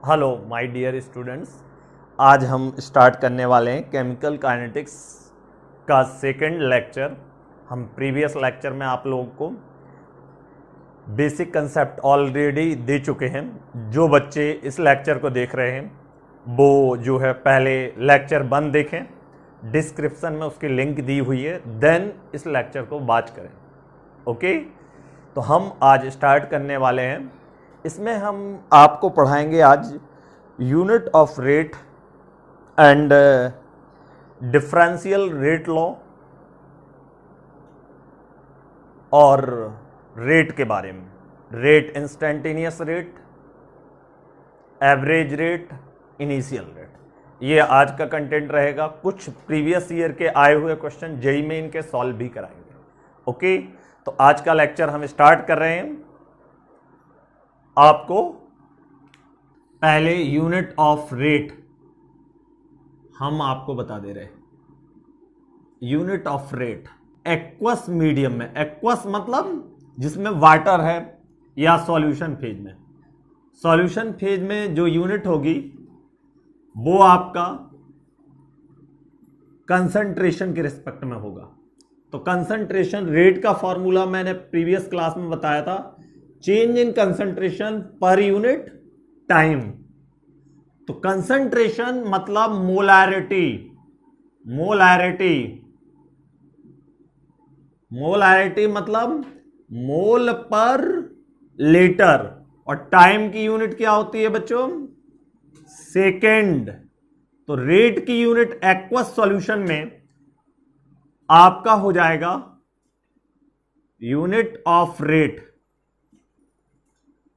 Hello my dear students. आज हम start करने वाले हैं केमिकल काइनेटिक्स का सेकंड लेक्चर। हम प्रीवियस लेक्चर में आप लोगों को बेसिक कंसेप्ट ऑलरेडी दे चुके हैं। जो बच्चे इस लेक्चर को देख रहे हैं वो जो है पहले लेक्चर 1 देखें, डिस्क्रिप्शन में उसकी लिंक दी हुई है, देन इस लेक्चर को वॉच करें। ओके, तो हम आज स्टार्ट करने वाले हैं। इसमें हम आपको पढ़ाएंगे आज unit of rate and differential rate law और रेट के बारे में। Rate, instantaneous rate, average rate, initial rate, ये आज का कंटेंट रहेगा। कुछ प्रीवियस ईयर के आए हुए क्वेश्चन जेईई में इनके सॉल्व भी कराएंगे। ओके, तो आज का लेक्चर हम स्टार्ट कर रहे हैं। आपको पहले यूनिट ऑफ रेट हम आपको बता दे रहे हैं। Unit of rate aqueous medium में, एक्वस मतलब जिसमें वाटर है या सॉल्यूशन फेज में। सॉल्यूशन फेज में जो यूनिट होगी वो आपका कंसंट्रेशन के रिस्पेक्ट में होगा। तो कंसंट्रेशन रेट का फॉर्मूला मैंने प्रीवियस क्लास में बताया था, change in concentration per unit time. तो कंसंट्रेशन मतलब मोलैरिटी, मोलैरिटी, मोलैरिटी मतलब मोल पर लीटर। और टाइम की यूनिट क्या होती है बच्चों? सेकेंड। तो रेट की यूनिट एक्वस सॉल्यूशन में आपका हो जाएगा यूनिट ऑफ रेट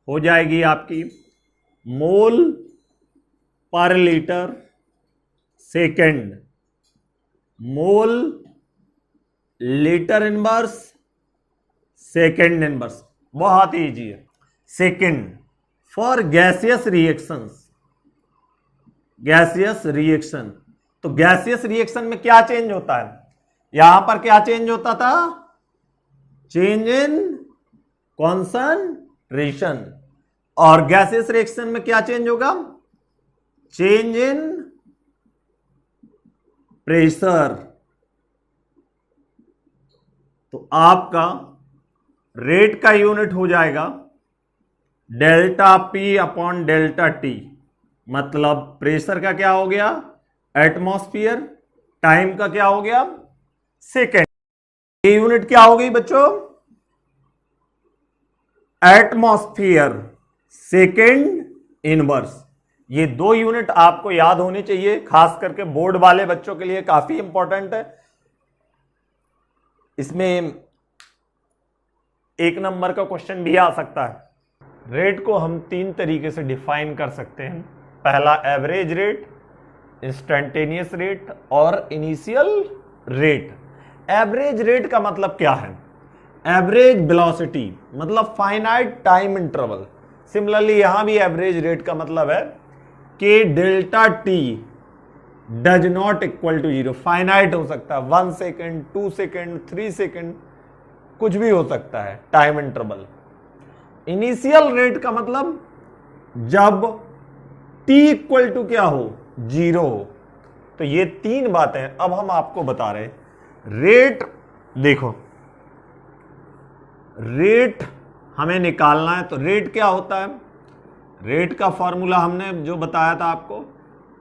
हो जाएगी आपकी मोल पर litre second. Mole litre inverse second inverse, बहुत ही इजी है। Second for gaseous reactions, gaseous reaction. तो गैसियस रिएक्शन में क्या चेंज होता है? यहां पर क्या चेंज होता था? Change in concentration. और गैसियस रिएक्शन में क्या चेंज होगा? Change in pressure. तो आपका रेट का यूनिट हो जाएगा delta P upon delta T. मतलब प्रेशर का क्या हो गया? एटमॉस्फेयर। टाइम का क्या हो गया? सेकेंड। ये यूनिट क्या हो गई बच्चों? Atmosphere second inverse. ये दो यूनिट आपको याद होनी चाहिए, खास करके बोर्ड वाले बच्चों के लिए काफी इंपॉर्टेंट है। इसमें 1 नंबर का क्वेश्चन भी आ सकता है। रेट को हम 3 तरीके से डिफाइन कर सकते हैं। पहला एवरेज रेट, इंस्टेंटेनियस रेट और इनिशियल रेट। एवरेज रेट का मतलब क्या है? एवरेज वेलोसिटी मतलब फाइनाइट टाइम इंटरवल। सिमिलरली यहां भी एवरेज रेट का मतलब है कि delta T does not equal to 0। Finite हो सकता है, 1 सेकेंड, 2 सेकेंड, 3 सेकेंड, कुछ भी हो सकता है टाइम इंटरवल। इनिशियल रेट का मतलब जब t इक्वल टू क्या हो? 0 हो। तो ये 3 बातें अब हम आपको बता रहे हैं। रेट देखो, रेट हमें निकालना है। तो रेट क्या होता है? रेट का फॉर्मूला हमने जो बताया था आपको,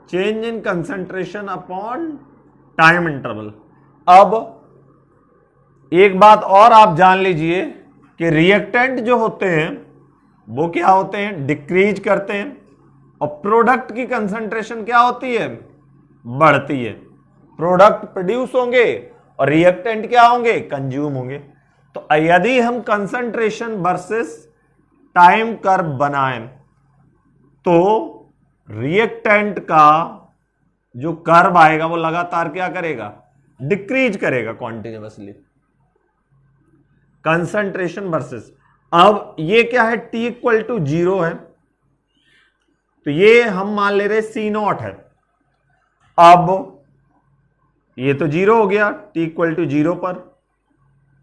change in concentration upon time interval. अब एक बात और आप जान लीजिए कि रिएक्टेंट जो होते हैं वो क्या होते हैं? डिक्रीज करते हैं। और प्रोडक्ट की कंसंट्रेशन क्या होती है? बढ़ती है। प्रोडक्ट प्रोड्यूस होंगे और रिएक्टेंट क्या होंगे? कंज्यूम होंगे। तो यदि हम कंसंट्रेशन वर्सेस टाइम कर्व बनाएं तो रिएक्टेंट का जो कर्व आएगा वो लगातार क्या करेगा? डिक्रीज करेगा कॉन्टिन्यूअसली। कंसंट्रेशन वर्सेस, अब ये क्या है? t इक्वल टू 0 है, तो ये हम मान ले रहे C0 है। अब ये तो 0 हो गया t इक्वल टू 0 पर।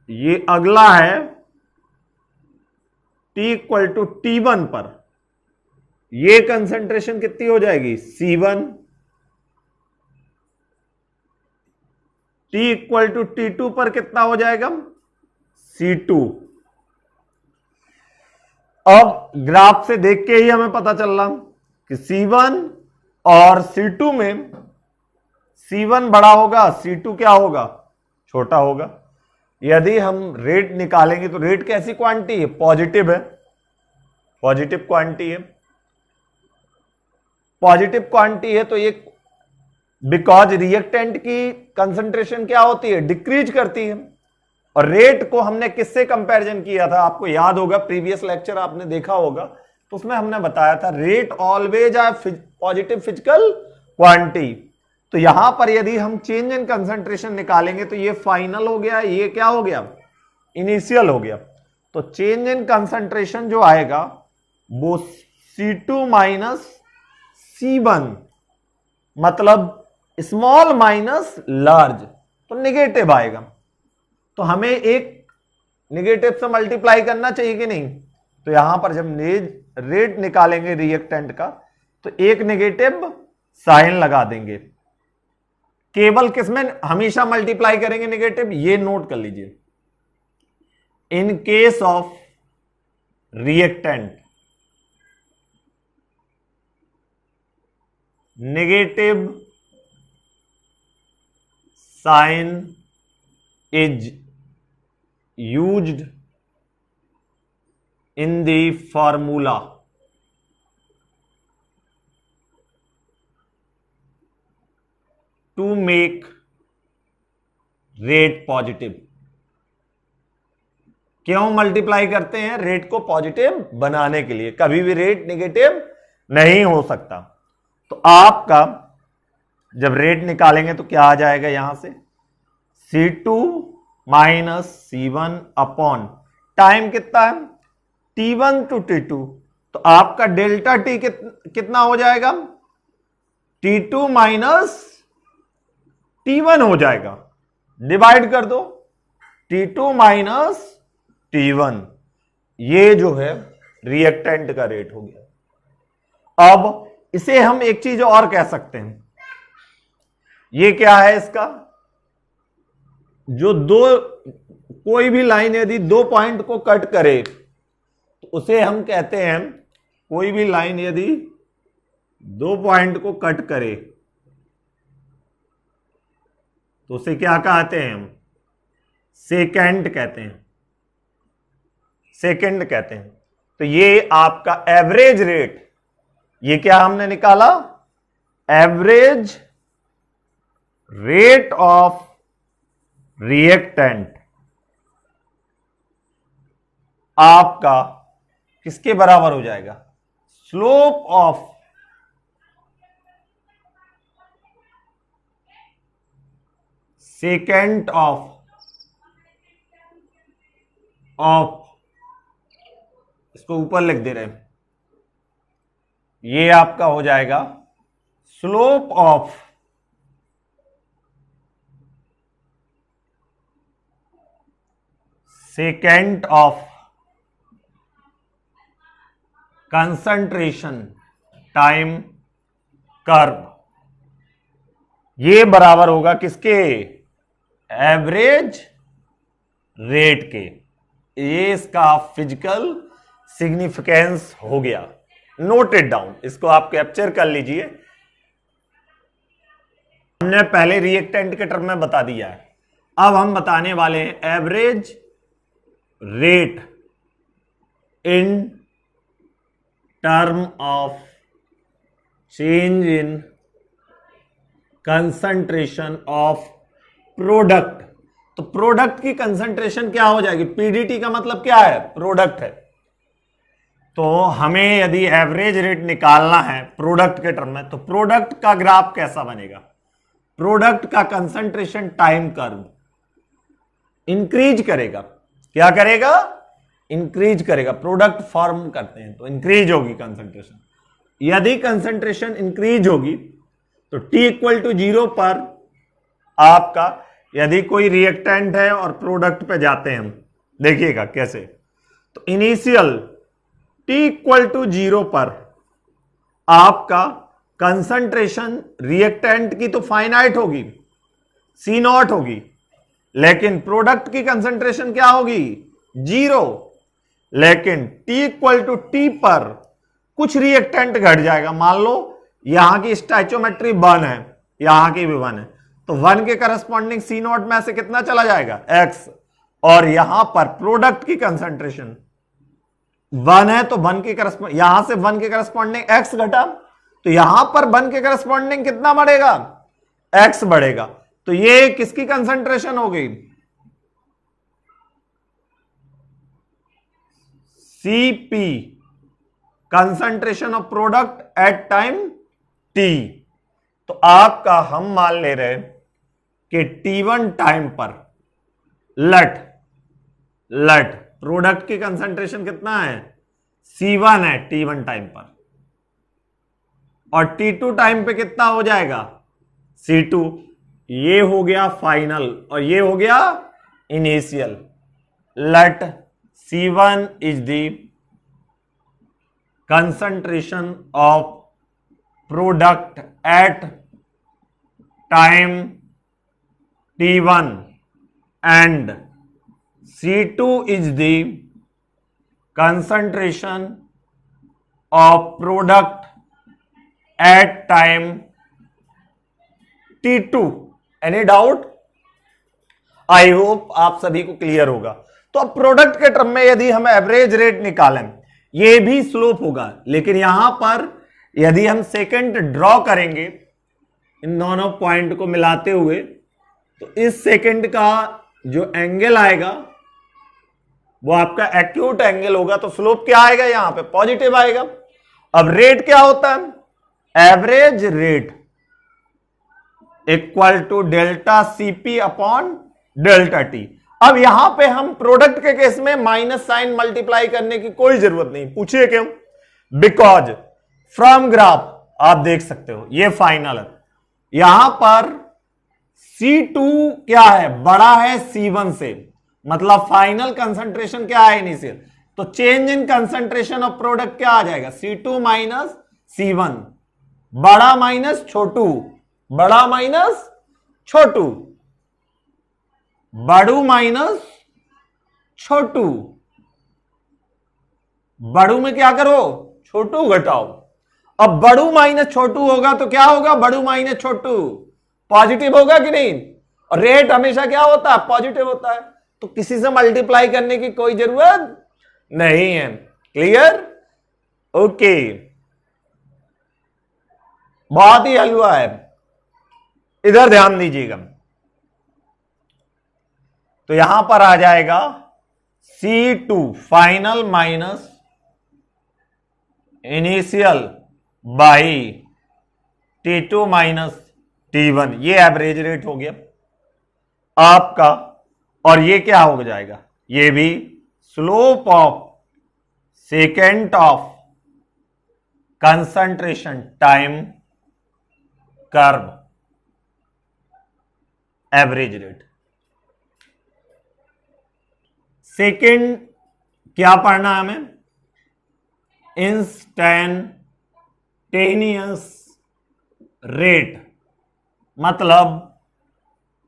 ये अगला है t इक्वल टू T1 पर। ये कंसंट्रेशन कितनी हो जाएगी C1, T equal to T2 पर कितना हो जाएगा C2। अब ग्राफ से देख के ही हमें पता चल रहा कि C1 और C2 में C1 बड़ा होगा, C2 क्या होगा छोटा होगा। यदि हम रेट निकालेंगे तो रेट कैसी क्वांटिटी है, पॉजिटिव है, पॉजिटिव क्वांटिटी है, पॉजिटिव क्वांटिटी है तो ये बिकॉज रिएक्टेंट की कंसंट्रेशन क्या होती है, डिक्रीज करती है। और रेट को हमने किससे कंपैरिजन किया था, आपको याद होगा, प्रीवियस लेक्चर आपने देखा होगा, तो उसमें हमने बताया था rate always are positive physical quantity. तो यहां पर यदि हम चेंज इन कंसंट्रेशन निकालेंगे तो ये फाइनल हो गया, ये क्या हो गया, इनिशियल हो गया। तो चेंज इन कंसंट्रेशन जो आएगा वो C2 माइनस C1, मतलब स्मॉल माइनस लार्ज, तो निगेटिव आएगा। तो हमें एक निगेटिव से मल्टीप्लाई करना चाहिए कि नहीं। तो यहां पर जब रेट निकालेंगे रिएक्टेंट का तो एक नेगेटिव साइन लगा देंगे। केवल किसमें हमेशा मल्टीप्लाई करेंगे नेगेटिव, ये नोट कर लीजिए। In case of reactant negative sign is used in the formula to make rate positive। क्यों मल्टीप्लाई करते हैं, रेट को पॉजिटिव बनाने के लिए, कभी भी रेट नेगेटिव नहीं हो सकता। तो आपका जब रेट निकालेंगे तो क्या आ जाएगा यहां से, C2 minus C1 upon time कितना है T1 टू T2, तो आपका डेल्टा T कितना हो जाएगा, T2 माइनस T1 हो जाएगा। डिवाइड कर दो, T2 माइनस T1, ये जो है रिएक्टेंट का रेट हो गया। अब इसे हम एक चीज और कह सकते हैं, ये क्या है इसका, जो कोई भी लाइन यदि दो पॉइंट को कट करे तो उसे हम कहते हैं, कोई भी लाइन यदि दो पॉइंट को कट करे तो उसे क्या कहते हैं हम, सेकेंड कहते हैं, सेकेंड कहते हैं। तो ये आपका एवरेज रेट, ये क्या हमने निकाला, एवरेज रेट ऑफ रिएक्टेंट आपका किसके बराबर हो जाएगा, स्लोप ऑफ सेकेंड ऑफ इसको ऊपर लिख दे रहे हैं, ये आपका हो जाएगा slope of second of concentration time curve, ये बराबर होगा किसके, एवरेज रेट के। ये इसका फिजिकल सिग्निफिकेंस हो गया, नोटेड डाउन, इसको आप कैप्चर कर लीजिए। हमने पहले रिएक्टेंट के टर्म में बता दिया है, अब हम बताने वाले हैं average rate in term of change in concentration of product. तो प्रोडक्ट की कंसंट्रेशन क्या हो जाएगी, पीडीटी का मतलब क्या है, प्रोडक्ट है। तो हमें यदि एवरेज रेट निकालना है प्रोडक्ट के टर्म में, तो प्रोडक्ट का ग्राफ कैसा बनेगा, प्रोडक्ट का कंसंट्रेशन टाइम कर्व इंक्रीज करेगा, क्या करेगा, इंक्रीज करेगा। प्रोडक्ट फॉर्म करते हैं तो इंक्रीज होगी कंसंट्रेशन, यदि कंसंट्रेशन इंक्रीज होगी तो T इक्वल टू 0 पर आपका, यदि कोई रिएक्टेंट है और प्रोडक्ट पे जाते हैं हम, देखिएगा कैसे, तो इनिशियल T इक्वल टू 0 पर आपका कंसंट्रेशन रिएक्टेंट की तो फाइनाइट होगी, सी नॉट होगी, लेकिन प्रोडक्ट की कंसंट्रेशन क्या होगी, 0। लेकिन T इक्वल टू टी पर कुछ रिएक्टेंट घट जाएगा। मान लो यहां की स्टैचोमेट्री 1 है, यहां की भी 1 है, तो 1 के करस्पॉन्डिंग सी नॉट में से कितना चला जाएगा, x। और यहां पर प्रोडक्ट की कंसंट्रेशन 1 है, तो 1 के करस्पॉन्डिंग, यहां से 1 के करस्पॉन्डिंग x घटा, तो यहां पर 1 के करस्पॉन्डिंग कितना बढ़ेगा, x बढ़ेगा। तो ये किसकी कंसंट्रेशन हो गई, Cp, concentration of product at time t। तो आपका हम मान ले रहे कि t1 टाइम पर लट प्रोडक्ट की कंसंट्रेशन कितना है, C1 है t1 टाइम पर, और t2 टाइम पे कितना हो जाएगा, C2। ये हो गया फाइनल और ये हो गया initial. Let C1 is the concentration of product at time t1 and C2 is the concentration of product at time t2। Any doubt? I hope आप सभी को क्लियर होगा। तो अब प्रोडक्ट के टर्म में यदि हम एवरेज रेट निकालें, ये भी स्लोप होगा, लेकिन यहां पर यदि हम सेकंड ड्रॉ करेंगे इन दोनों पॉइंट को मिलाते हुए, तो इस सेकंड का जो एंगल आएगा वो आपका एक्यूट एंगल होगा, तो स्लोप क्या आएगा, यहां पे पॉजिटिव आएगा। अब रेट क्या होता है, average rate equal to delta CP upon delta T. अब यहां पे हम प्रोडक्ट के केस में माइनस साइन मल्टीप्लाई करने की कोई जरूरत नहीं। पूछिए क्यों, बिकॉज फ्रॉम ग्राफ आप देख सकते हो ये फाइनल है, यहां पर C2 क्या है, बड़ा है C1 से, मतलब फाइनल कंसंट्रेशन क्या है, इनिशियल। तो change in concentration of product क्या आ जाएगा, C2 माइनस C1, बड़ा माइनस छोटू, बड़ा माइनस छोटू, बड़ू माइनस छोटू, बड़ू में क्या करो, छोटू घटाओ। अब बड़ू माइनस छोटू होगा तो क्या होगा, बड़ू माइनस छोटू, पॉजिटिव होगा कि नहीं। और रेट हमेशा क्या होता है, पॉजिटिव होता है, तो किसी से मल्टीप्लाई करने की कोई जरूरत नहीं है। क्लियर, ओके, बहुत ही हलवा है, इधर ध्यान दीजिएगा। तो यहां पर आ जाएगा C2 final minus initial by T2 minus T1, ये एवरेज रेट हो गया आपका। और ये क्या हो जाएगा, ये भी slope of second of concentration time curve, average rate. Second क्या पढ़ना है हमें, इंस्टैंटेनियस रेट, मतलब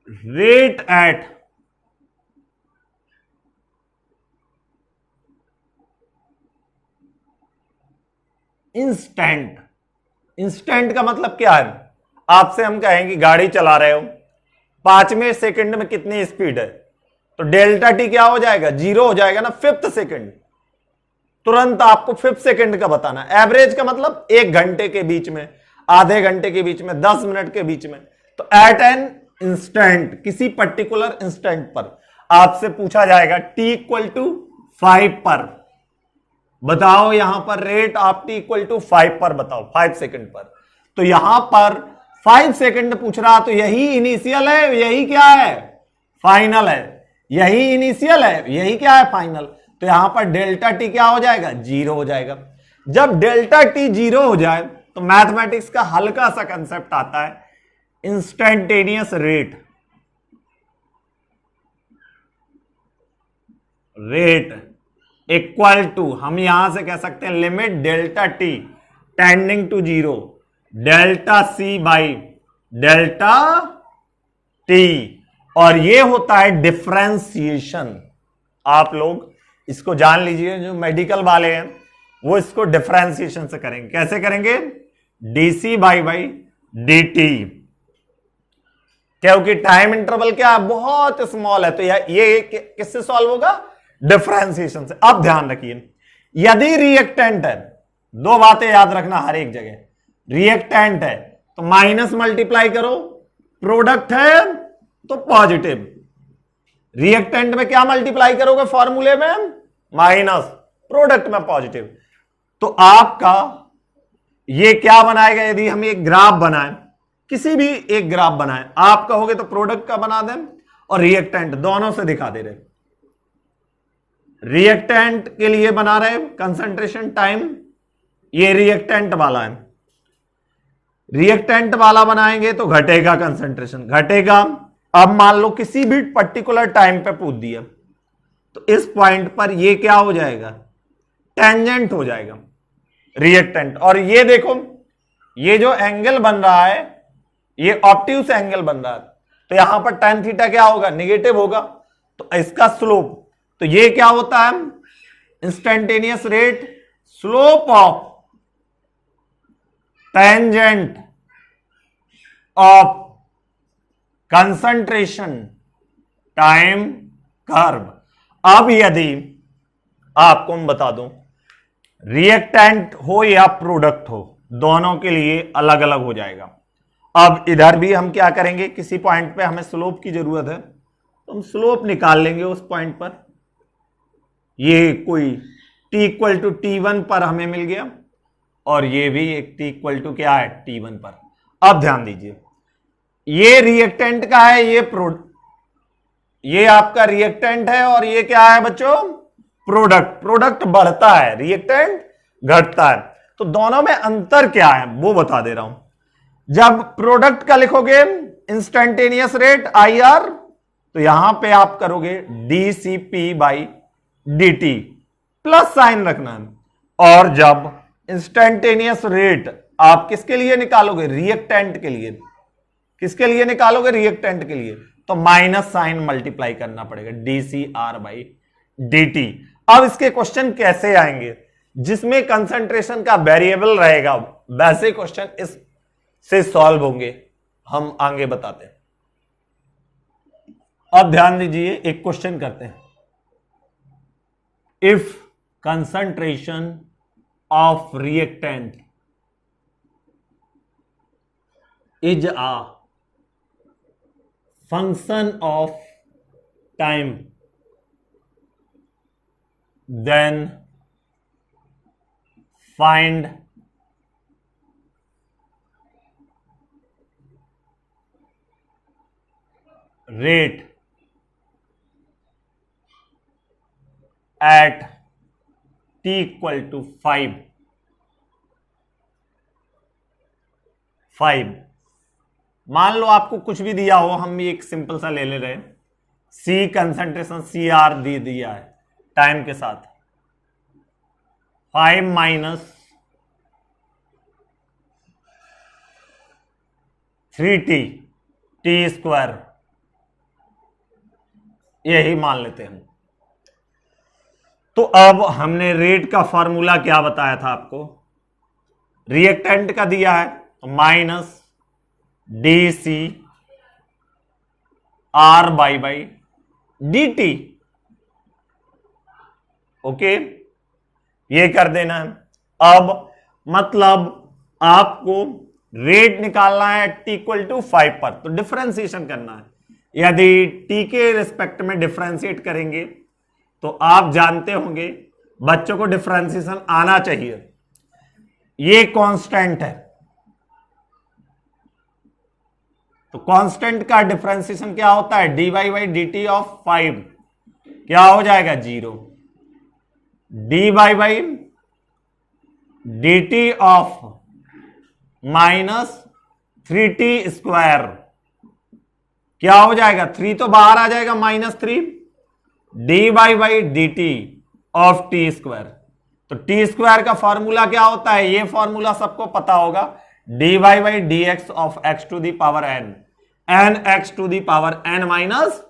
रेट एट इंस्टेंट। इंस्टेंट का मतलब क्या है, आपसे हम कहेंगे गाड़ी चला रहे हो, 5वें सेकंड में कितनी स्पीड है, तो डेल्टा टी क्या हो जाएगा, 0 हो जाएगा ना, 5th सेकंड। तुरंत आपको 5th सेकंड का बताना। एवरेज का मतलब 1 घंटे के बीच में, आधे घंटे के बीच में, 10 मिनट के बीच में। तो एट एन इंस्टेंट, किसी पर्टिकुलर इंस्टेंट पर आपसे पूछा जाएगा टी इक्वल टू 5 पर बताओ, यहां पर रेट आप टी इक्वल टू 5 पर बताओ, 5 सेकंड पर। तो यहां पर 5 सेकंड पूछ रहा, तो यही इनिशियल है, यही क्या है, फाइनल है, यही इनिशियल है, यही क्या है, फाइनल। तो यहां पर डेल्टा टी क्या हो जाएगा, 0 हो जाएगा। जब डेल्टा टी 0 हो जाए तो मैथमेटिक्स का हल्का सा कंसेप्ट आता है, instantaneous rate. Rate equal to, हम यहां से कह सकते हैं limit delta T tending to zero, delta C by delta T, और ये होता है डिफरेंशिएशन। आप लोग इसको जान लीजिए, जो मेडिकल वाले हैं वो इसको डिफरेंशिएशन से करेंगे। कैसे करेंगे? डीसी बाई dt, क्योंकि टाइम इंटरवल क्या है, बहुत स्मॉल है, तो ये किससे सॉल्व होगा? डिफरेंशिएशन से। अब ध्यान रखिए, यदि रिएक्टेंट है, दो बातें याद रखना हर एक जगह, रिएक्टेंट है तो माइनस मल्टीप्लाई करो, प्रोडक्ट है तो पॉजिटिव। रिएक्टेंट में क्या मल्टीप्लाई करोगे फॉर्मूले में? माइनस, प्रोडक्ट में पॉजिटिव। तो आपका ये क्या बनाएगा? यदि हम एक ग्राफ बनाएं, किसी भी एक ग्राफ बनाएं, आप कहोगे तो प्रोडक्ट का बना दें और रिएक्टेंट दोनों से दिखा दे रहे। रिएक्टेंट के लिए बना रहे कंसंट्रेशन टाइम, ये रिएक्टेंट वाला है, रिएक्टेंट वाला बनाएंगे तो घटेगा कंसंट्रेशन, घटेगा। अब मान लो किसी भी पर्टिकुलर टाइम पे पूछ दिया, तो इस पॉइंट पर ये क्या हो जाएगा? टेंजेंट हो जाएगा रिएक्टेंट। और ये देखो, ये जो एंगल बन रहा है ये ऑब्ट्यूस एंगल बन रहा है, तो यहां पर tan थीटा क्या होगा? निगेटिव होगा। तो इसका स्लोप, तो ये क्या होता है? Instantaneous rate, slope of tangent of concentration time curve. अब यदि आपको मैं बता दूं, रिएक्टेंट हो या प्रोडक्ट हो, दोनों के लिए अलग अलग हो जाएगा। अब इधर भी हम क्या करेंगे, किसी पॉइंट पे हमें स्लोप की जरूरत है तो हम स्लोप निकाल लेंगे उस पॉइंट पर। ये कोई t इक्वल टू T1 पर हमें मिल गया, और ये भी एक t इक्वल टू क्या है? T1 पर। अब ध्यान दीजिए, ये रिएक्टेंट का है, ये आपका रिएक्टेंट है, और ये क्या है बच्चों? प्रोडक्ट। प्रोडक्ट बढ़ता है, रिएक्टेंट घटता है। तो दोनों में अंतर क्या है वो बता दे रहा हूं। जब प्रोडक्ट का लिखोगे इंस्टेंटेनियस रेट IR, तो यहां पे आप करोगे dCp by dt, plus sign रखना है। और जब इंस्टेंटेनियस रेट आप किसके लिए निकालोगे? रिएक्टेंट के लिए। किसके लिए निकालोगे? रिएक्टेंट के लिए। तो माइनस साइन मल्टीप्लाई करना पड़ेगा, dCr बाई dt। अब इसके क्वेश्चन कैसे आएंगे? जिसमें कंसंट्रेशन का वेरिएबल रहेगा, वैसे क्वेश्चन इस से सॉल्व होंगे, हम आगे बताते हैं। अब ध्यान दीजिए, एक क्वेश्चन करते हैं। If concentration of reactant is a function of time, then find rate at t equal to 5। मान लो आपको कुछ भी दिया हो, हम भी एक सिंपल सा ले रहे हैं, C कंसंट्रेशन CR दे दिया है टाइम के साथ, 5 माइनस 3t टी स्क्वायर, यही मान लेते हैं। तो अब हमने रेट का फॉर्मूला क्या बताया था आपको? रिएक्टेंट का दिया है तो minus DC R by dt। Okay, ये कर देना है। अब मतलब आपको रेट निकालना है t इक्वल टू 5 पर, तो डिफरेंशिएशन करना है। यदि t के रिस्पेक्ट में डिफरेंशिएट करेंगे तो आप जानते होंगे बच्चों को डिफरेंशिएशन आना चाहिए। ये कांस्टेंट है, तो कांस्टेंट का डिफरेंशिएशन क्या होता है? dy बाई dt ऑफ 5 क्या हो जाएगा? 0। dy by dt of minus 3t square क्या हो जाएगा? 3 तो बाहर आ जाएगा, -3 dy by dt of t square. तो टी स्क्वायर का फॉर्मूला क्या होता है, ये फॉर्मूला सबको पता होगा, dy by D X of X to the power N, N X to the power N minus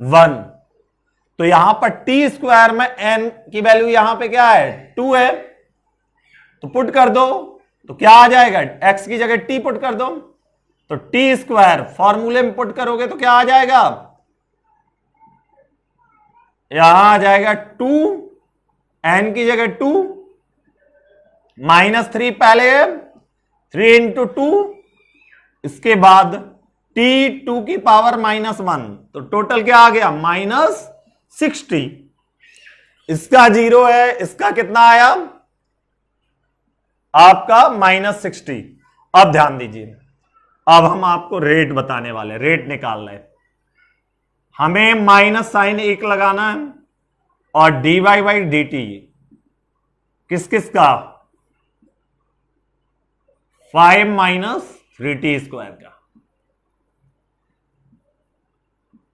1। तो यहां पर टी स्क्वायर में एन की वैल्यू यहां पे क्या है 2 है, तो पुट कर दो तो क्या आ जाएगा, एक्स की जगह टी पुट कर दो, तो टी स्क्वायर फॉर्मूले में पुट करोगे तो क्या आ जाएगा, यहां आ जाएगा 2, एन की जगह 2 माइनस 3 पहले है, 3 इंटू 2, इसके बाद t 2 की पावर -1, तो टोटल क्या आ गया -60। इसका 0 है, इसका कितना आया आपका -60। अब ध्यान दीजिए, अब हम आपको रेट बताने वाले, रेट निकाल रहे, हमें माइनस साइन 1 लगाना है और dy बाई डी टी किस किस का 5 माइनस 3t स्क्वायर का।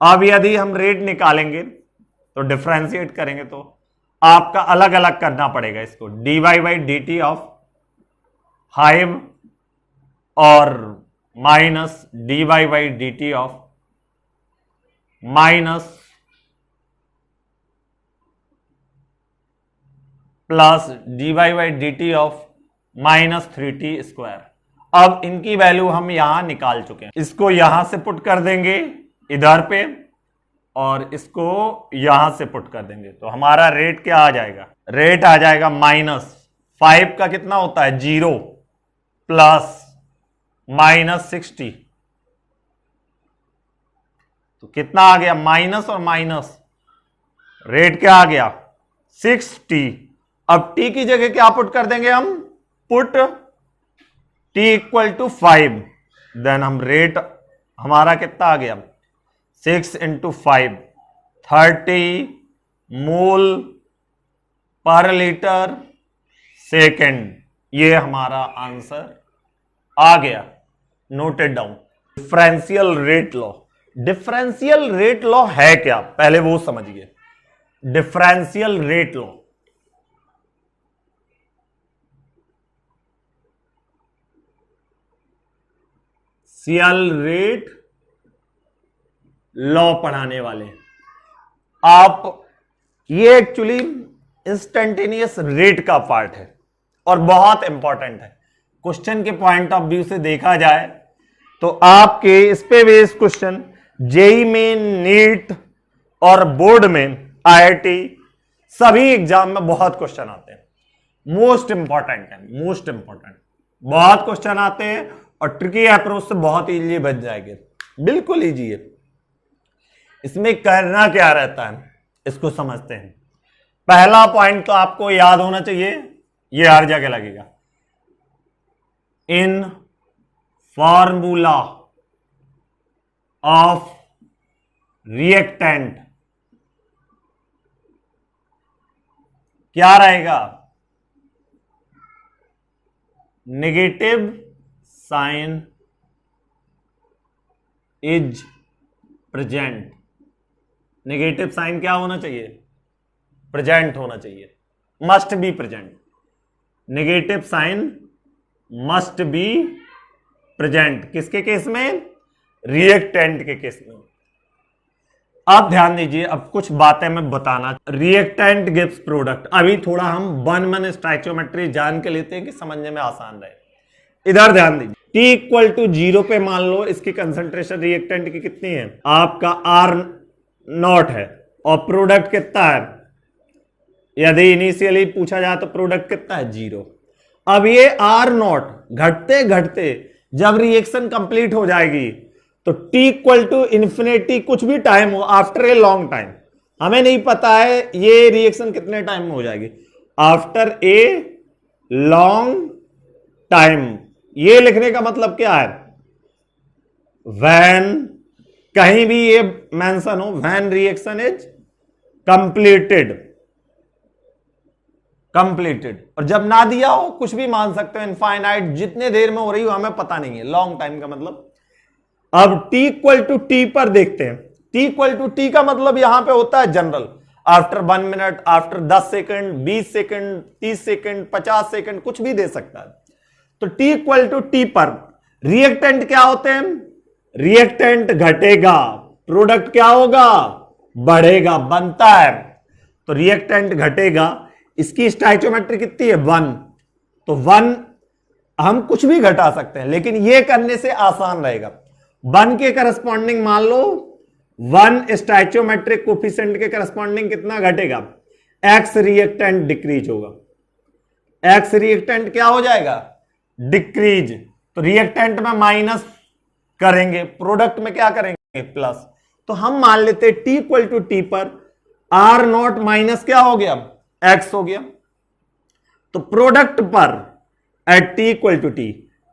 अब यदि हम रेट निकालेंगे तो डिफरेंशिएट करेंगे तो आपका अलग अलग करना पड़ेगा इसको, dy by D T of 5 और minus dy by D T of minus plus dy by D T of -3t square. अब इनकी वैल्यू हम यहां निकाल चुके हैं, इसको यहां से पुट कर देंगे इधर पे और इसको यहां से पुट कर देंगे, तो हमारा रेट क्या आ जाएगा, रेट आ जाएगा -5 का कितना होता है 0 प्लस -60, तो कितना आ गया माइनस और माइनस, रेट क्या आ गया 6t। अब t की जगह क्या पुट कर देंगे हम, put t equal to 5, then हम रेट हमारा कितना आ गया 6 इंटू 5, 30 मोल पर लीटर सेकेंड, ये हमारा आंसर आ गया। Noted down. Differential rate law, differential rate law है क्या, पहले वो समझिए। Differential rate law, CL rate law पढ़ाने वाले आप, ये एक्चुअली इंस्टेंटेनियस रेट का पार्ट है और बहुत इंपॉर्टेंट है। क्वेश्चन के पॉइंट ऑफ व्यू से देखा जाए तो आपके इस पे बेस्ड क्वेश्चन जेई में, नीट और बोर्ड में, आईआईटी सभी एग्जाम में बहुत क्वेश्चन आते हैं। मोस्ट इंपॉर्टेंट है, मोस्ट इंपॉर्टेंट, बहुत क्वेश्चन आते हैं और ट्रिकी अप्रोच से बहुत इजीली बच जाएंगे, बिल्कुल इजी है। इसमें करना क्या रहता है इसको समझते हैं। पहला पॉइंट तो आपको याद होना चाहिए, ये हर जगह लगेगा, इन फॉर्मूला ऑफ रिएक्टेंट क्या रहेगा, negative sign is present. Negative sign क्या होना चाहिए, प्रेजेंट होना चाहिए, must be present. Negative sign must be present, किसके केस में, रिएक्टेंट के केस में। अब ध्यान दीजिए, अब कुछ बातें मैं बताना, रिएक्टेंट गिव्स प्रोडक्ट। अभी थोड़ा हम वन मन स्टैचोमेट्री जान के लेते हैं कि समझने में आसान रहे। इधर ध्यान दीजिए, T इक्वल टू 0 पे मान लो इसकी कंसंट्रेशन रिएक्टेंट की कितनी है, आपका R0 है, और प्रोडक्ट कितना है, यदि इनिशियली पूछा जाए तो प्रोडक्ट कितना है 0। अब ये R0 घटते घटते जब रिएक्शन कंप्लीट हो जाएगी तो T इक्वल टू इन्फिनिटी कुछ भी टाइम हो, आफ्टर ए लॉन्ग टाइम, हमें नहीं पता है ये रिएक्शन कितने टाइम में हो जाएगी, आफ्टर ए लॉन्ग टाइम। ये लिखने का मतलब क्या है, व्हेन, कहीं भी ये मेंशन हो, when reaction is completed, completed. और जब ना दिया हो कुछ भी मान सकते हो, इनफाइनाइट, जितने देर में हो रही हो हमें पता नहीं है, लॉन्ग टाइम का मतलब। अब T इक्वल टू टी पर देखते हैं, T इक्वल टू टी का मतलब यहां पे होता है general. After 1 minute, after 10 second, 20 second, 30 second, 50 second, कुछ भी दे सकता है। तो T इक्वल टू टी पर रिएक्टेंट क्या होते हैं? रिएक्टेंट घटेगा, प्रोडक्ट क्या होगा? बढ़ेगा, बनता है। तो रिएक्टेंट घटेगा, इसकी स्टोइकियोमेट्री कितनी है? 1। तो 1 हम कुछ भी घटा सकते हैं, लेकिन यह करने से आसान रहेगा। 1 के करस्पॉन्डिंग मान लो 1 स्टोइकियोमेट्रिक कोफिशिएंट के करस्पॉन्डिंग कितना घटेगा? एक्स रिएक्टेंट डिक्रीज होगा। एक्स रिएक्टेंट क्या हो जाएगा? डिक्रीज। तो रिएक्टेंट में माइनस करेंगे, प्रोडक्ट में क्या करेंगे? प्लस। तो हम मान लेते हैं T इक्वल टू टी पर आर नॉट माइनस क्या हो गया? एक्स हो गया। तो प्रोडक्ट पर at T equal to T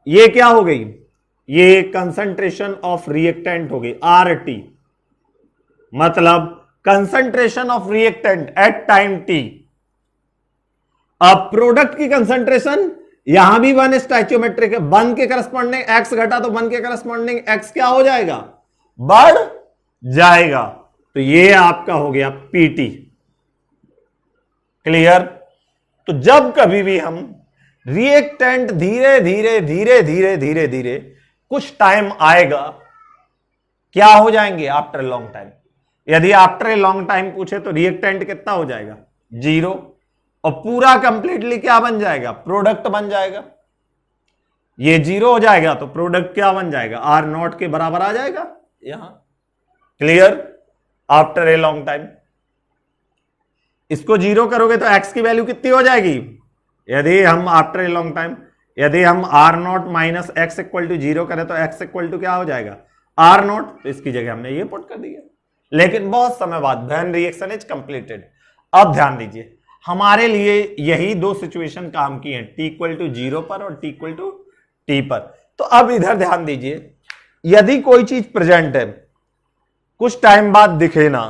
ये क्या हो गई? ये कंसंट्रेशन ऑफ रिएक्टेंट हो गई आर टी, मतलब concentration of reactant at time T. अब प्रोडक्ट की कंसंट्रेशन यहां भी 1 स्टोइकियोमेट्रिक है, 1 के करस्पॉन्डिंग एक्स घटा तो 1 के करस्पॉन्डिंग एक्स क्या हो जाएगा? बढ़ जाएगा। तो ये आपका हो गया पीटी। क्लियर? तो जब कभी भी हम रिएक्टेंट धीरे धीरे धीरे धीरे धीरे धीरे कुछ टाइम आएगा, क्या हो जाएंगे? After long time. यदि आफ्टर ए लॉन्ग टाइम पूछे तो रिएक्टेंट कितना हो जाएगा? 0। और पूरा कंप्लीटली क्या बन जाएगा? प्रोडक्ट बन जाएगा। ये 0 हो जाएगा तो प्रोडक्ट क्या बन जाएगा? आर नॉट के बराबर आ जाएगा यहां। Clear? After a long time इसको 0 करोगे तो एक्स की वैल्यू कितनी हो जाएगी? यदि हम आफ्टर ए लॉन्ग टाइम यदि हम R not minus X equal to 0 करें तो एक्स इक्वल टू क्या हो जाएगा? R not. तो इसकी जगह हमने ये पुट कर दिया, लेकिन बहुत समय बाद व्हेन रिएक्शन इज कंप्लीटेड। अब ध्यान दीजिए, हमारे लिए यही दो सिचुएशन काम की हैं, T इक्वल टू 0 पर और T इक्वल टू टी पर। तो अब इधर ध्यान दीजिए, यदि कोई चीज प्रेजेंट है, कुछ टाइम बाद दिखे ना,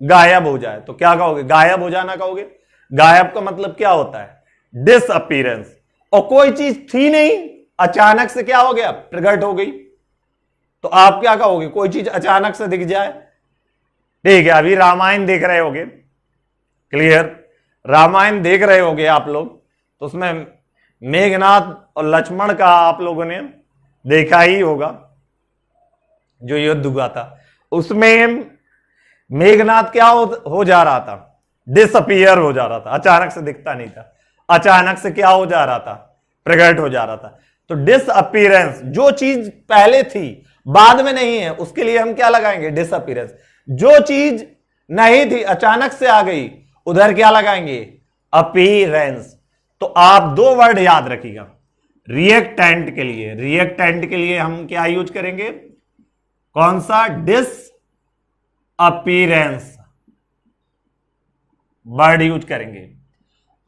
गायब हो जाए, तो क्या कहोगे? गायब हो जाना कहोगे। गायब का मतलब क्या होता है? डिसअपीयरेंस। और कोई चीज थी नहीं, अचानक से क्या हो गया? प्रकट हो गई। तो आप क्या कहोगे? कोई चीज अचानक से दिख जाए। ठीक है, अभी रामायण देख रहे होगे। क्लियर? रामायण देख रहे होगे आप लोग, तो उसमें मेघनाथ और लक्ष्मण का आप लोगों ने देखा ही होगा, जो युद्ध हुआ था। उसमें मेघनाथ क्या हो जा रहा था? डिसअपीयर हो जा रहा था, अचानक से दिखता नहीं था। अचानक से क्या हो जा रहा था? प्रकट हो जा रहा था। तो डिसअपीयरेंस, जो चीज पहले थी बाद में नहीं है, उसके लिए हम क्या लगाएंगे? डिसअपीयरेंस। जो चीज नहीं थी अचानक से आ गई, उधर क्या लगाएंगे? अपीयरेंस। तो आप दो वर्ड याद रखिएगा रिएक्टेंट के लिए। रिएक्टेंट के लिए हम क्या यूज करेंगे? कौन सा? डिस अपीयरेंस वर्ड यूज करेंगे।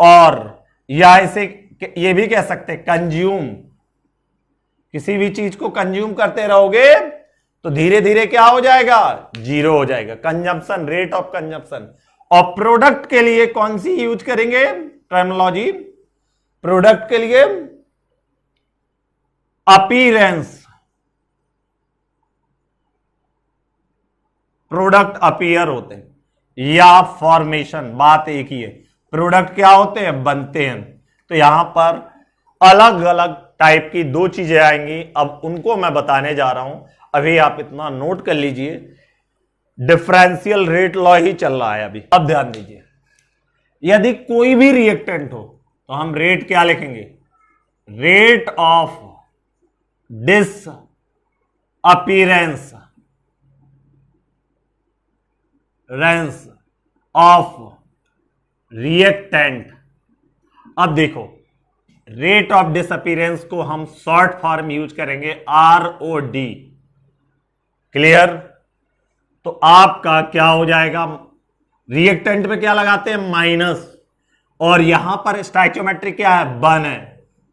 और या इसे ये भी कह सकते हैं कंज्यूम। किसी भी चीज को कंज्यूम करते रहोगे तो धीरे धीरे क्या हो जाएगा? 0 हो जाएगा। Consumption, rate of consumption. और प्रोडक्ट के लिए कौन सी यूज करेंगे टर्मिनोलॉजी? प्रोडक्ट के लिए अपीयरेंस। प्रोडक्ट अपीयर होते हैं या फॉर्मेशन, बात एक ही है। प्रोडक्ट क्या होते हैं? बनते हैं। तो यहां पर अलग अलग टाइप की दो चीजें आएंगी, अब उनको मैं बताने जा रहा हूं। अभी आप इतना नोट कर लीजिए, डिफरेंशियल रेट लॉ ही चल रहा है अभी। अब ध्यान दीजिए, यदि कोई भी रिएक्टेंट हो तो हम रेट क्या लिखेंगे? रेट ऑफ डिस अपीयरेंस रेंस ऑफ रिएक्टेंट। अब देखो, रेट ऑफ डिसअपीयरेंस को हम शॉर्ट फॉर्म यूज करेंगे ROD। क्लियर? तो आपका क्या हो जाएगा? रिएक्टेंट पे क्या लगाते हैं? माइनस। और यहां पर स्टोइकियोमेट्री क्या है? 1 है,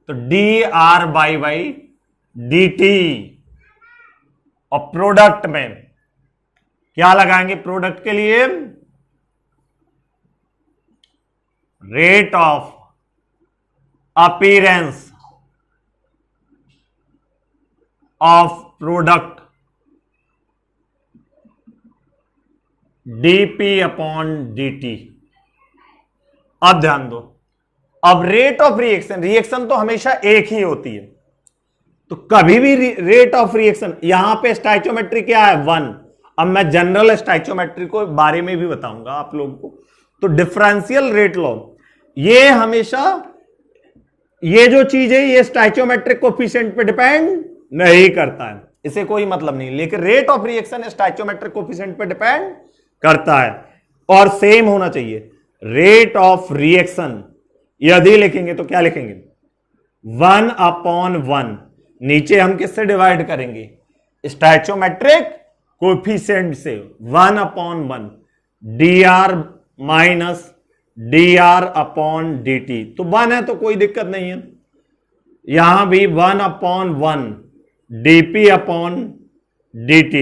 तो dR//dt। और प्रोडक्ट में क्या लगाएंगे? प्रोडक्ट के लिए rate of appearance of product dp upon dt। अब ध्यान दो, अब रेट ऑफ रिएक्शन, रिएक्शन तो हमेशा एक ही होती है, तो कभी भी रेट ऑफ रिएक्शन, यहां पे स्टाइचोमेट्री क्या है 1। अब मैं जनरल स्टाइचोमेट्री को बारे में भी बताऊंगा आप लोगों को। तो डिफरेंशियल रेट लॉ, ये हमेशा, ये जो चीज है ये स्टाइचोमेट्रिक कोफिशिएंट पे डिपेंड नहीं करता है, इसे कोई मतलब नहीं, लेकिन rate of reaction stoichiometric coefficient पे डिपेंड करता है। और सेम होना चाहिए, रेट ऑफ रिएक्शन यदि लिखेंगे तो क्या लिखेंगे 1/1, नीचे हम किससे डिवाइड करेंगे स्टाइचोमेट्रिक कोफिशिएंट से, 1/1 dr minus dr upon dt। तो 1 है तो कोई दिक्कत नहीं है, यहां भी 1/1 dp अपॉन dt।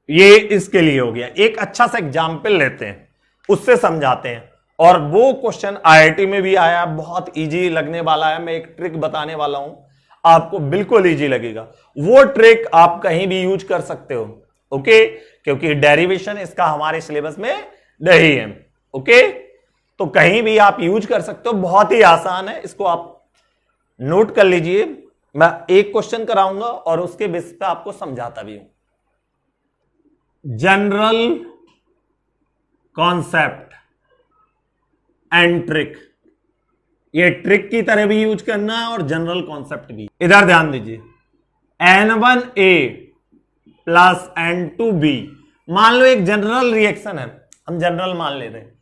ये इसके लिए हो गया। एक अच्छा सा एग्जाम्पल लेते हैं, उससे समझाते हैं, और वो क्वेश्चन आईआईटी में भी आया, बहुत इजी लगने वाला है। मैं एक ट्रिक बताने वाला हूं, आपको बिल्कुल इजी लगेगा। वो ट्रिक आप कहीं भी यूज कर सकते हो, ओके, क्योंकि डेरिवेशन इसका हमारे सिलेबस में नहीं है, ओके, तो कहीं भी आप यूज कर सकते हो, बहुत ही आसान है, इसको आप नोट कर लीजिए। मैं एक क्वेश्चन कराऊंगा और उसके बेस पे आपको समझाता भी हूं। जनरल कॉन्सेप्ट एंड ट्रिक, ये ट्रिक की तरह भी यूज करना है और जनरल कॉन्सेप्ट भी। इधर ध्यान दीजिए, N1A प्लस N2B, मान लो एक जनरल रिएक्शन है, हम जनरल मान ले रहे हैं,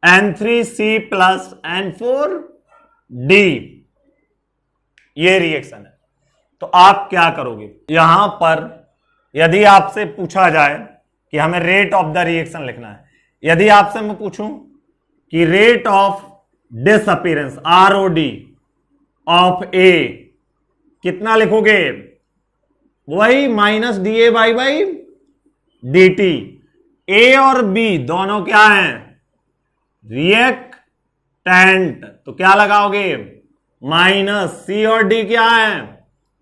N3C प्लस N4D, ये रिएक्शन है। तो आप क्या करोगे, यहां पर यदि आपसे पूछा जाए कि हमें रेट ऑफ द रिएक्शन लिखना है, यदि आपसे मैं पूछूं कि rate of disappearance ROD of A कितना लिखोगे, वही माइनस DA/dt। A और B दोनों क्या हैं रिएक्टेंट, तो क्या लगाओगे माइनस, C और D क्या है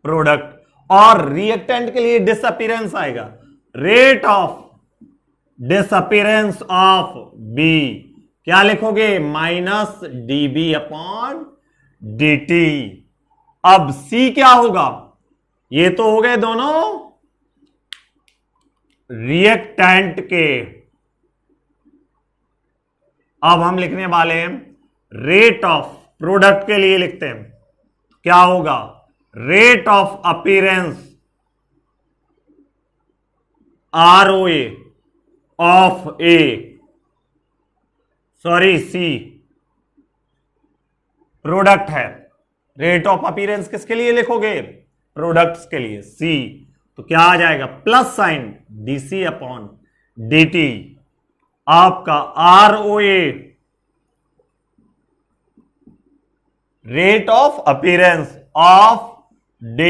प्रोडक्ट, और रिएक्टेंट के लिए डिसअपीयरेंस आएगा, rate of disappearance of B क्या लिखोगे माइनस dB अपॉन dt। अब C क्या होगा, ये तो हो गए दोनों रिएक्टेंट के, अब हम लिखने वाले हैं रेट ऑफ, प्रोडक्ट के लिए लिखते हैं, क्या होगा rate of appearance ROA of A, sorry C, product है, रेट ऑफ अपीयरेंस किसके लिए लिखोगे प्रोडक्ट्स के लिए C, तो क्या आ जाएगा plus sign DC upon dt। आपका ROA rate of appearance of D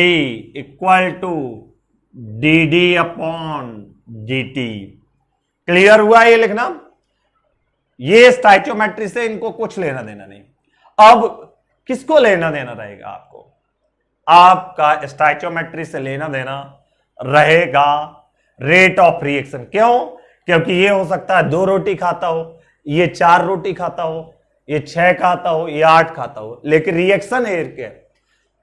equal to DD upon dt। Clear हुआ ये लिखना, ये स्टाइचोमेट्री से इनको कुछ लेना देना नहीं। अब किसको लेना देना रहेगा आपको, आपका स्टाइचोमेट्री से लेना देना रहेगा रेट ऑफ रिएक्शन। क्यों, क्योंकि ये हो सकता है 2 रोटी खाता हो, ये 4 रोटी खाता हो, ये 6 खाता हो, ये 8 खाता हो, लेकिन रिएक्शन एक है,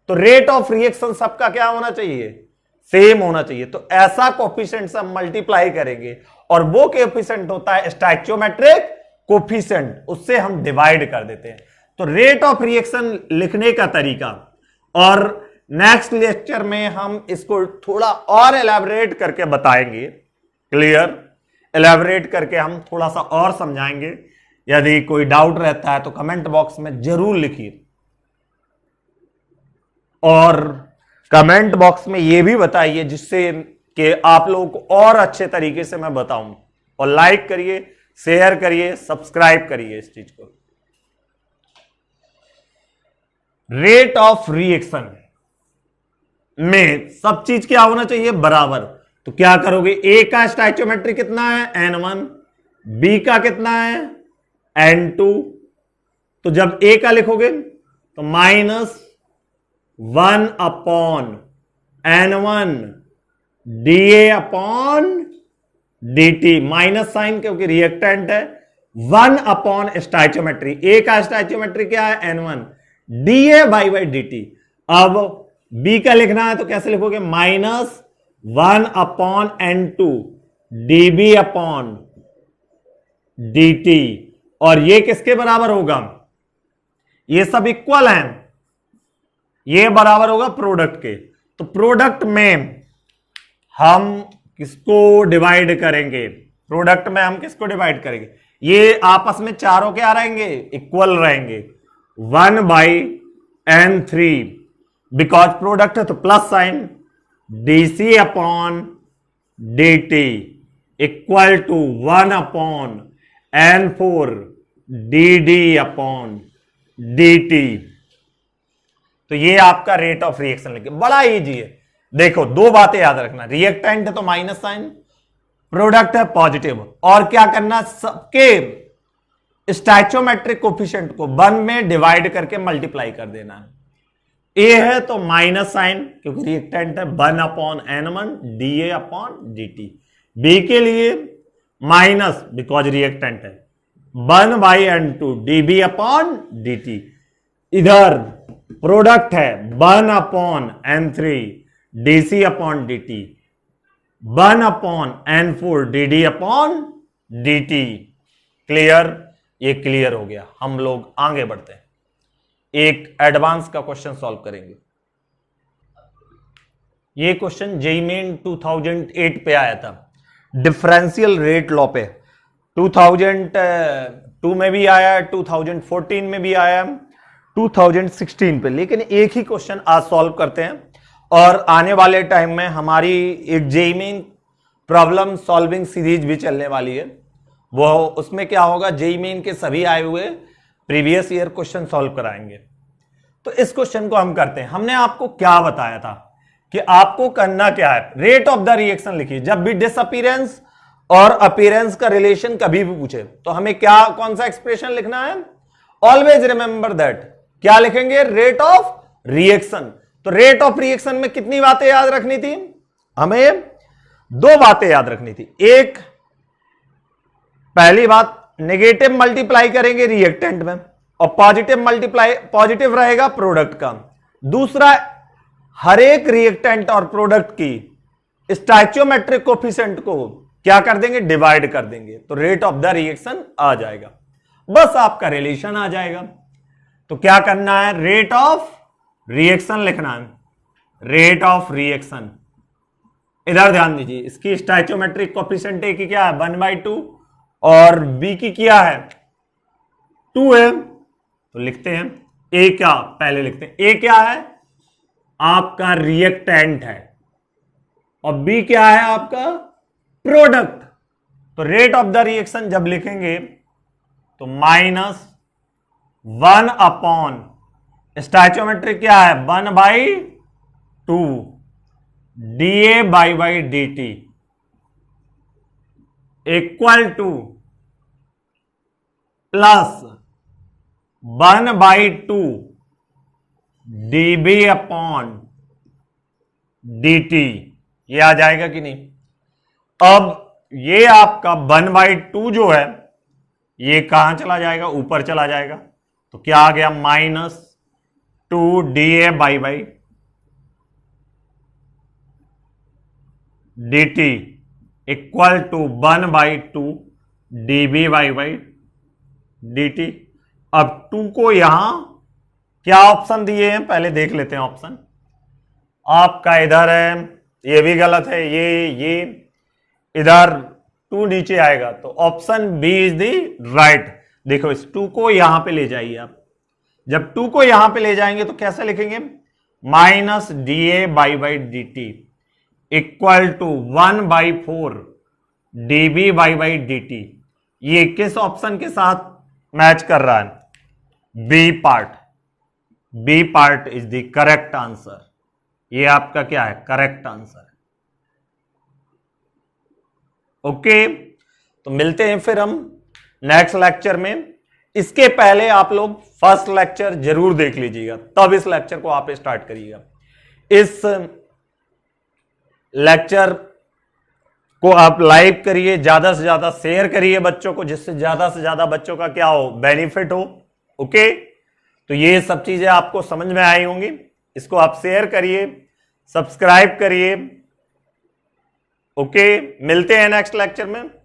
तो रेट ऑफ रिएक्शन सबका क्या होना चाहिए सेम होना चाहिए। तो ऐसा कोफिशिएंट से हम मल्टीप्लाई करेंगे और वो कोफिशिएंट होता है स्टाइचोमेट्रिक कोफिशिएंट, उससे हम डिवाइड कर देते हैं। तो रेट ऑफ रिएक्शन लिखने का तरीका, और नेक्स्ट लेक्चर में हम इसको थोड़ा और एलैबोरेट करके बताएंगे, क्लियर, एलैबोरेट करके हम थोड़ा सा और समझाएंगे। यदि कोई डाउट रहता है तो कमेंट बॉक्स में जरूर लिखिए, और कमेंट बॉक्स में यह भी बताइए जिससे कि आप लोगों को और अच्छे तरीके से मैं बताऊं, और लाइक करिए, शेयर करिए, सब्सक्राइब करिए इस चीज को। रेट ऑफ रिएक्शन में सब चीज क्या होना चाहिए बराबर, तो क्या करोगे, ए का स्टाइचोमेट्री कितना है N1, बी का कितना है N2, तो जब ए का लिखोगे तो -1 upon N1 DA upon dt, minus sign क्योंकि रिएक्टेंट है, 1 अपॉन स्टाइचोमेट्री, ए का स्टाइचोमेट्री क्या है n1, da बाई dt। अब b का लिखना है तो कैसे लिखोगे, minus 1 upon n2 db upon dt, और ये किसके बराबर होगा, ये सब इक्वल हैं, ये बराबर होगा प्रोडक्ट के। तो प्रोडक्ट में हम किसको डिवाइड करेंगे, प्रोडक्ट में हम किसको डिवाइड करेंगे, ये आपस में चारों क्या रहेंगे, इक्वल रहेंगे, 1 बाई n3, बिकॉज प्रोडक्ट है तो plus sign, dc upon dt equal to 1 upon n4 dd upon dt। तो ये आपका रेट ऑफ रिएक्शन लिखे, बड़ा इजी है। देखो दो बातें याद रखना, रिएक्टेंट है तो माइनस साइन, प्रोडक्ट है पॉजिटिव, और क्या करना, सबके स्टैचोमेट्रिक कोफिशिएंट को 1 में डिवाइड करके मल्टीप्लाई कर देना है। ए है तो माइनस साइन क्योंकि रिएक्टेंट है, 1 upon n1 da upon dt। B के लिए माइनस बिकॉज रिएक्टेंट है, 1 by n2 db upon dt। इधर प्रोडक्ट है 1 upon n3 dc upon dt, 1 upon n4 dd upon dt। Clear, ये क्लियर हो गया। हम लोग आगे बढ़ते हैं, एक एडवांस का क्वेश्चन सॉल्व करेंगे। ये क्वेश्चन जेईई मेन 2008 पे आया था, डिफरेंशियल रेट लॉ पे। 2002 में भी आया, 2014 में भी आया, 2016 पे, लेकिन एक ही क्वेश्चन आज सॉल्व करते हैं। और आने वाले टाइम में हमारी एक JEE main problem solving series भी चलने वाली है, वो उसमें क्या होगा, जेईई मेन के सभी आए हुए प्रीवियस ईयर क्वेश्चन सॉल्व कराएंगे। तो इस क्वेश्चन को हम करते हैं। हमने आपको क्या बताया था कि आपको करना क्या है, रेट ऑफ द रिएक्शन लिखिए। जब भी डिसअपीयरेंस और अपीयरेंस का रिलेशन कभी भी पूछे तो हमें क्या, कौन सा एक्सप्रेशन लिखना है, ऑलवेज रिमेंबर दैट, क्या लिखेंगे, रेट ऑफ रिएक्शन। तो रेट ऑफ रिएक्शन में कितनी बातें याद रखनी थी, हमें दो बातें याद रखनी थी। एक, पहली बात, नेगेटिव मल्टीप्लाई करेंगे रिएक्टेंट में और पॉजिटिव मल्टीप्लाई, पॉजिटिव रहेगा प्रोडक्ट का। दूसरा, हर एक रिएक्टेंट और प्रोडक्ट की स्टैचोमेट्रिक कोफिशिएंट को क्या कर देंगे, डिवाइड कर देंगे, तो रेट ऑफ द रिएक्शन आ जाएगा, बस आपका रिलेशन आ जाएगा। तो क्या करना है, रेट ऑफ रिएक्शन लिखना है, रेट ऑफ रिएक्शन। इधर ध्यान दीजिए, इसकी स्टैचोमेट्रिक कोफिशिएंट ए की क्या है, 1/2 और बी की क्या है, 2 है। तो लिखते हैं ए, क्या पहले लिखते हैं, ए क्या है, आपका रिएक्टेंट है, और बी क्या है, आपका प्रोडक्ट। तो रेट ऑफ द रिएक्शन जब लिखेंगे तो -1 अपॉन स्टैचोमेट्रिक क्या है, 1/2 da by dt equal two plus 1/2 dB upon dt। ये आ जाएगा कि नहीं। अब ये आपका 1/2 जो है ये कहां चला जाएगा, ऊपर चला जाएगा, तो क्या आ गया, -2 da by dt equal to 1/2 dB by dt। अब 2 को यहां क्या ऑप्शन दिए हैं, पहले देख लेते हैं ऑप्शन। आपका इधर है, ये भी गलत है, ये इधर 2 नीचे आएगा, तो option B is the right. देखो इस 2 को यहां पे ले जाइए आप, जब 2 को यहां पे ले जाएंगे तो कैसे लिखेंगे, -da by dt equal to 1/4 dB by dt। ये किस ऑप्शन के साथ मैच कर रहा है, B part. B part is the correct answer, ये आपका क्या है, करेक्ट आंसर। ओके, तो मिलते हैं फिर हम नेक्स्ट लेक्चर में। इसके पहले आप लोग फर्स्ट लेक्चर जरूर देख लीजिएगा, तब इस लेक्चर को आप स्टार्ट करिएगा। इस लेक्चर को आप लाइक करिए, ज्यादा से ज्यादा शेयर करिए बच्चों को, जिससे ज्यादा से ज्यादा बच्चों का क्या हो, बेनिफिट हो। ओके, तो ये सब चीजें आपको समझ में आई होंगी। इसको आप शेयर करिए, सब्सक्राइब करिए। ओके, मिलते हैं नेक्स्ट लेक्चर में।